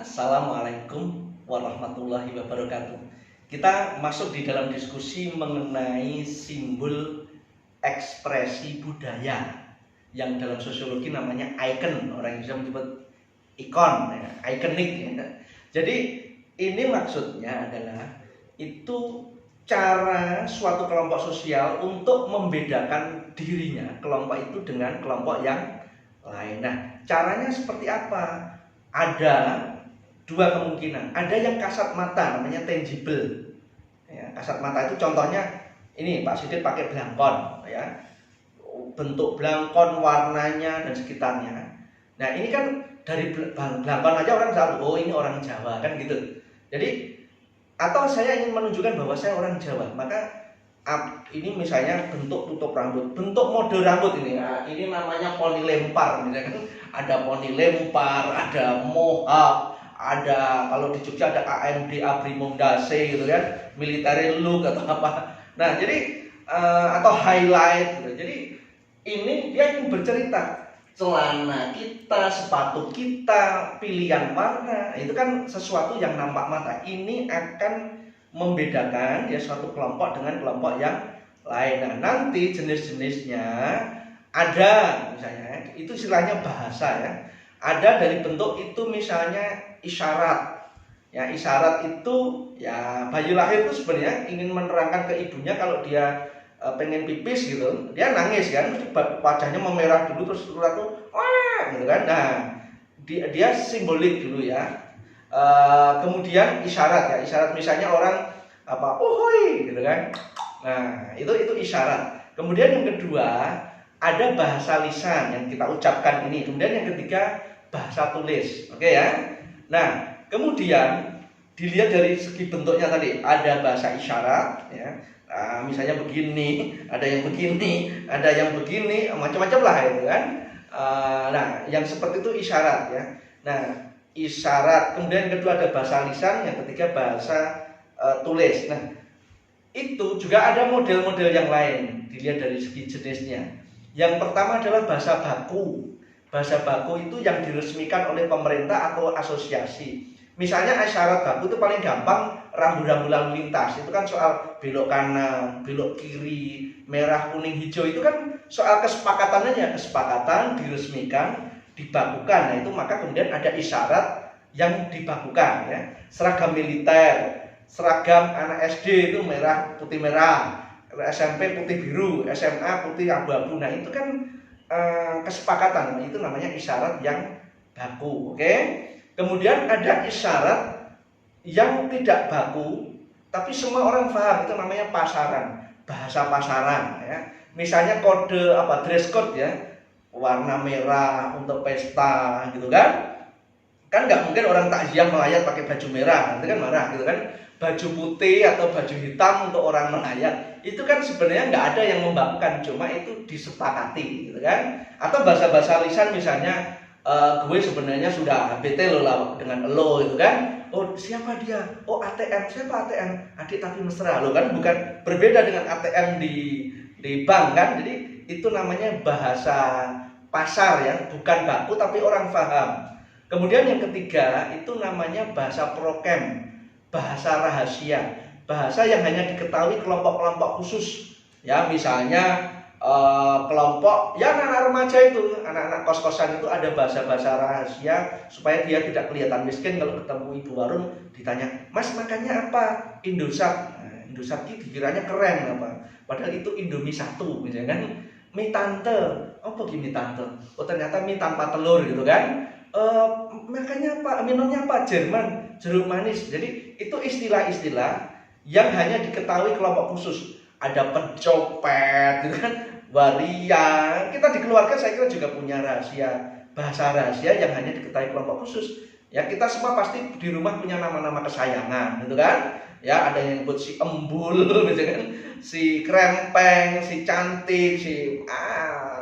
Assalamualaikum warahmatullahi wabarakatuh. Kita masuk di dalam diskusi mengenai simbol ekspresi budaya yang dalam sosiologi namanya icon. Orang Indonesia menyebut ikon, ya, ikonik. Ya. Jadi ini maksudnya adalah itu cara suatu kelompok sosial untuk membedakan dirinya kelompok itu dengan kelompok yang lain. Nah, caranya seperti apa? Ada dua kemungkinan. Ada yang kasat mata, namanya tangible. Ya, kasat mata itu contohnya ini Pak Sidit pakai blangkon, ya, bentuk blangkon, warnanya dan sekitarnya. Nah ini kan dari blangkon aja orang tahu, oh ini orang Jawa kan gitu. Jadi atau saya ingin menunjukkan bahwa saya orang Jawa, maka ini misalnya bentuk tutup rambut, bentuk mode rambut ini namanya poni lempar, misalkan ada poni lempar, ada mohawk, ada kalau di Jogja ada AMD Abri Mondase gitu kan, military look atau apa. Nah jadi atau highlight gitu. Jadi ini dia ingin bercerita celana kita, sepatu kita, pilihan warna itu kan sesuatu yang nampak mata. Ini akan membedakan ya suatu kelompok dengan kelompok yang lain. Nah nanti jenis-jenisnya ada misalnya itu istilahnya bahasa ya. Ada dari bentuk itu misalnya isyarat. Ya isyarat itu ya bayi lahir itu sebenarnya ingin menerangkan ke ibunya kalau dia pengen pipis gitu, dia nangis kan, wajahnya memerah dulu terus keluar tuh wah gitu kan. Nah dia simbolik dulu ya. Kemudian isyarat ya, isyarat misalnya orang apa ohoi gitu kan. Nah itu isyarat. Kemudian yang kedua ada bahasa lisan yang kita ucapkan ini. Kemudian yang ketiga bahasa tulis, oke ya. Nah kemudian dilihat dari segi bentuknya tadi ada bahasa isyarat ya. Misalnya begini, ada yang begini, ada yang begini, macam-macam lah itu kan. Nah yang seperti itu isyarat ya. Nah isyarat, kemudian yang kedua ada bahasa lisan, yang ketiga bahasa tulis. Nah itu juga ada model-model yang lain dilihat dari segi jenisnya. Yang pertama adalah bahasa baku. Bahasa baku itu yang diresmikan oleh pemerintah atau asosiasi. Misalnya isyarat baku itu paling gampang rambu-rambu lalu lintas. Itu kan soal belok kanan, belok kiri, merah, kuning, hijau. Itu kan soal kesepakatan aja. Kesepakatan diresmikan, dibakukan. Nah itu maka kemudian ada isyarat yang dibakukan ya. Seragam militer, seragam anak SD itu merah, putih merah, SMP putih biru, SMA putih abu-abu. Nah itu kan kesepakatan. Itu namanya isyarat yang baku. Oke. Kemudian ada isyarat yang tidak baku tapi semua orang paham, itu namanya pasaran, bahasa pasaran ya. Misalnya kode apa dress code ya, warna merah untuk pesta gitu kan. Kan nggak mungkin orang takziah melayat pakai baju merah, itu kan marah gitu kan. Baju putih atau baju hitam untuk orang melayat, itu kan sebenarnya nggak ada yang membakukan, cuma itu disepakati gitu kan. Atau bahasa-bahasa lisan misalnya gue sebenarnya sudah bete lo lah dengan lo gitu kan. Oh siapa dia? Oh ATM, siapa ATM? Adik tapi mesra lo kan, bukan berbeda dengan ATM di bank kan. Jadi itu namanya bahasa pasar ya, bukan baku tapi orang paham. Kemudian yang ketiga itu namanya bahasa prokem, bahasa rahasia, bahasa yang hanya diketahui kelompok-kelompok khusus ya. Misalnya kelompok ya anak-anak remaja itu, anak-anak kos-kosan itu ada bahasa-bahasa rahasia supaya dia tidak kelihatan miskin. Kalau ketemu ibu warung ditanya, "Mas makannya apa?" Indosat. Nah, Indosat itu dikiranya keren apa? Padahal itu Indomie 1 misalnya kan. Mie tante. Apa ki mie tante? Oh ternyata mie tanpa telur gitu kan. Makannya apa? Minumnya apa? Jerman, jeruk manis. Jadi itu istilah-istilah yang hanya diketahui kelompok khusus. Ada pencopet gitu kan, waria. Kita di keluarga saya kira juga punya rahasia, bahasa rahasia yang hanya diketahui kelompok khusus. Ya kita semua pasti di rumah punya nama-nama kesayangan gitu kan. Ya ada yang nyebut si embul gitu kan, si krempeng, si cantik, si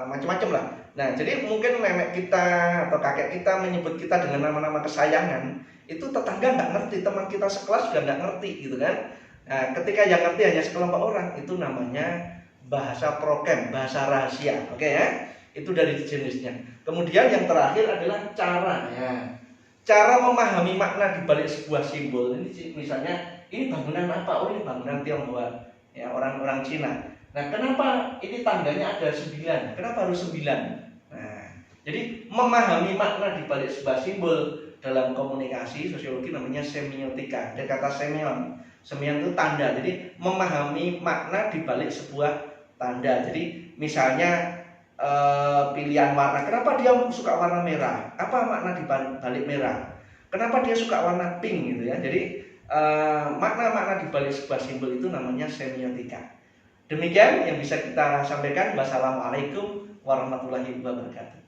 macam-macam lah. Nah jadi mungkin nenek kita atau kakek kita menyebut kita dengan nama-nama kesayangan, itu tetangga nggak ngerti, teman kita sekelas juga nggak ngerti gitu kan. Nah, ketika yang ngerti hanya sekelompok orang, itu namanya bahasa prokem, bahasa rahasia. Oke ya, itu dari jenisnya. Kemudian yang terakhir adalah cara. Ya. cara memahami makna di balik sebuah simbol ini, misalnya ini bangunan apa? Oh, ini bangunan Tionghoa, ya, orang-orang Cina. Nah, kenapa ini tangganya ada 9? Kenapa harus 9? Nah, jadi memahami makna di balik sebuah simbol dalam komunikasi sosiologi namanya semiotika. Ada kata semion. Semion itu tanda. Jadi memahami makna di balik sebuah tanda. Jadi misalnya pilihan warna. Kenapa dia suka warna merah? Apa makna di balik merah? Kenapa dia suka warna pink gitu ya? Jadi makna-makna di balik sebuah simbol itu namanya semiotika. Demikian yang bisa kita sampaikan. Wassalamualaikum warahmatullahi wabarakatuh.